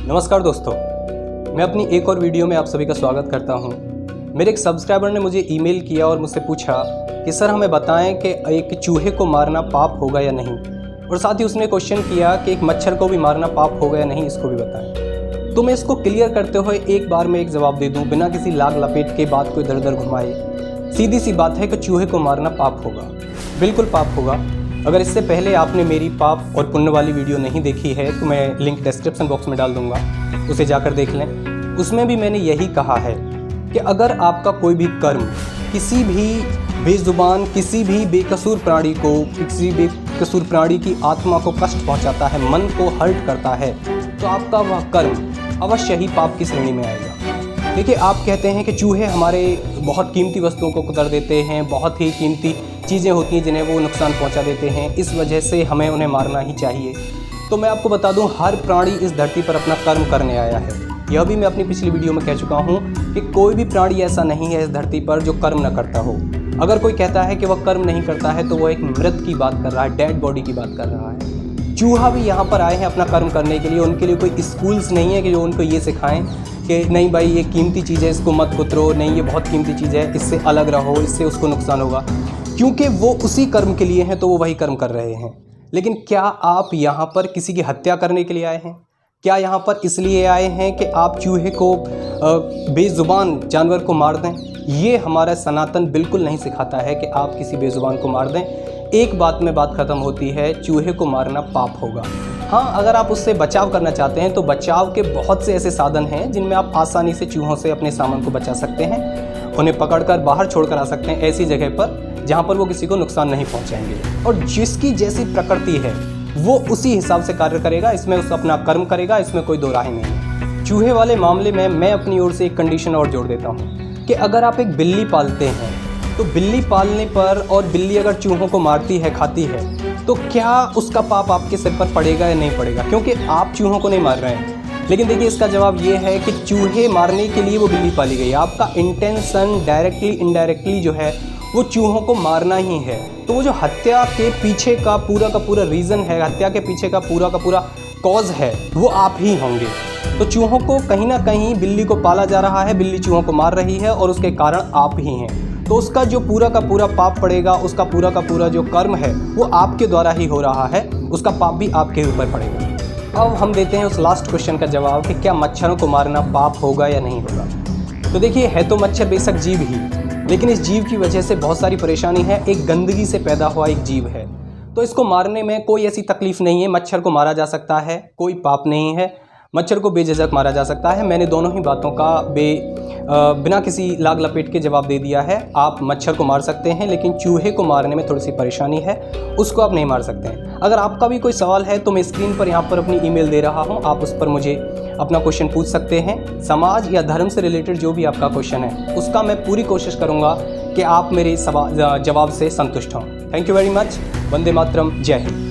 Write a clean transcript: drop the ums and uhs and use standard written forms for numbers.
नमस्कार दोस्तों, मैं अपनी एक और वीडियो में आप सभी का स्वागत करता हूं। मेरे एक सब्सक्राइबर ने मुझे ईमेल किया और मुझसे पूछा कि सर हमें बताएं कि एक चूहे को मारना पाप होगा या नहीं, और साथ ही उसने क्वेश्चन किया कि एक मच्छर को भी मारना पाप होगा या नहीं, इसको भी बताएं। तो मैं इसको क्लियर करते हुए एक बार में एक जवाब दे दूँ, बिना किसी लाग लपेट के बात को इधर उधर घुमाए। सीधी सी बात है कि चूहे को मारना पाप होगा, बिल्कुल पाप होगा। अगर इससे पहले आपने मेरी पाप और पुण्य वाली वीडियो नहीं देखी है तो मैं लिंक डिस्क्रिप्शन बॉक्स में डाल दूंगा, उसे जाकर देख लें। उसमें भी मैंने यही कहा है कि अगर आपका कोई भी कर्म किसी भी बेजुबान, किसी भी बेकसूर प्राणी को, किसी बेकसूर प्राणी की आत्मा को कष्ट पहुंचाता है, मन को हर्ट करता है, तो आपका वह कर्म अवश्य ही पाप की श्रेणी में आएगा। देखिए, आप कहते हैं कि चूहे हमारे बहुत कीमती वस्तुओं को कुतर देते हैं, बहुत ही कीमती चीज़ें होती हैं जिन्हें वो नुकसान पहुंचा देते हैं, इस वजह से हमें उन्हें मारना ही चाहिए। तो मैं आपको बता दूं, हर प्राणी इस धरती पर अपना कर्म करने आया है। यह भी मैं अपनी पिछली वीडियो में कह चुका हूं कि कोई भी प्राणी ऐसा नहीं है इस धरती पर जो कर्म न करता हो। अगर कोई कहता है कि वह कर्म नहीं करता है तो वह एक मृत की बात कर रहा है, डेड बॉडी की बात कर रहा है। चूहा भी यहाँ पर आए हैं अपना कर्म करने के लिए। उनके लिए कोई स्कूल्स नहीं है कि जो उनको ये सिखाएं कि नहीं भाई ये कीमती चीज़ है, इसको मत कुतरो, नहीं ये बहुत कीमती चीज़ है, इससे अलग रहो, इससे उसको नुकसान होगा, क्योंकि वो उसी कर्म के लिए हैं तो वो वही कर्म कर रहे हैं। लेकिन क्या आप यहाँ पर किसी की हत्या करने के लिए आए हैं? क्या यहाँ पर इसलिए आए हैं कि आप चूहे को, बेज़ुबान जानवर को मार दें? ये हमारा सनातन बिल्कुल नहीं सिखाता है कि आप किसी बेज़ुबान को मार दें। एक बात में बात ख़त्म होती है, चूहे को मारना पाप होगा। हाँ, अगर आप उससे बचाव करना चाहते हैं तो बचाव के बहुत से ऐसे साधन हैं जिनमें आप आसानी से चूहों से अपने सामान को बचा सकते हैं। उन्हें पकड़कर बाहर छोड़कर आ सकते हैं ऐसी जगह पर जहाँ पर वो किसी को नुकसान नहीं पहुँचाएंगे। और जिसकी जैसी प्रकृति है वो उसी हिसाब से कार्य करेगा, इसमें उस अपना कर्म करेगा, इसमें कोई दो राय नहीं है। चूहे वाले मामले में मैं अपनी ओर से एक कंडीशन और जोड़ देता हूँ कि अगर आप एक बिल्ली पालते हैं तो बिल्ली पालने पर, और बिल्ली अगर चूहों को मारती है, खाती है, तो क्या उसका पाप आपके सिर पर पड़ेगा या नहीं पड़ेगा? क्योंकि आप चूहों को नहीं मार रहे हैं। लेकिन देखिए, इसका जवाब ये है कि चूहे मारने के लिए वो बिल्ली पाली गई। आपका इंटेंशन डायरेक्टली इनडायरेक्टली जो है वो चूहों को मारना ही है। तो वो जो हत्या के पीछे का पूरा रीज़न है, हत्या के पीछे का पूरा कॉज है, वो आप ही होंगे। तो चूहों को कहीं ना कहीं बिल्ली को पाला जा रहा है, बिल्ली चूहों को मार रही है, और उसके कारण आप ही हैं। तो उसका जो पूरा का पूरा पाप पड़ेगा, उसका पूरा का पूरा जो कर्म है वो आपके द्वारा ही हो रहा है, उसका पाप भी आपके ऊपर पड़ेगा। अब हम देते हैं उस लास्ट क्वेश्चन का जवाब कि क्या मच्छरों को मारना पाप होगा या नहीं होगा। तो देखिए, है तो मच्छर बेशक जीव ही, लेकिन इस जीव की वजह से बहुत सारी परेशानी है। एक गंदगी से पैदा हुआ एक जीव है, तो इसको मारने में कोई ऐसी तकलीफ़ नहीं है। मच्छर को मारा जा सकता है, कोई पाप नहीं है। मच्छर को बेझिझक मारा जा सकता है। मैंने दोनों ही बातों का बिना किसी लाग लपेट के जवाब दे दिया है। आप मच्छर को मार सकते हैं, लेकिन चूहे को मारने में थोड़ी सी परेशानी है, उसको आप नहीं मार सकते हैं। अगर आपका भी कोई सवाल है तो मैं स्क्रीन पर यहाँ पर अपनी ईमेल दे रहा हूँ, आप उस पर मुझे अपना क्वेश्चन पूछ सकते हैं। समाज या धर्म से रिलेटेड जो भी आपका क्वेश्चन है उसका मैं पूरी कोशिश करूँगा कि आप मेरे जवाब से संतुष्ट हों। Thank you very much. वंदे मातरम। जय हिंद।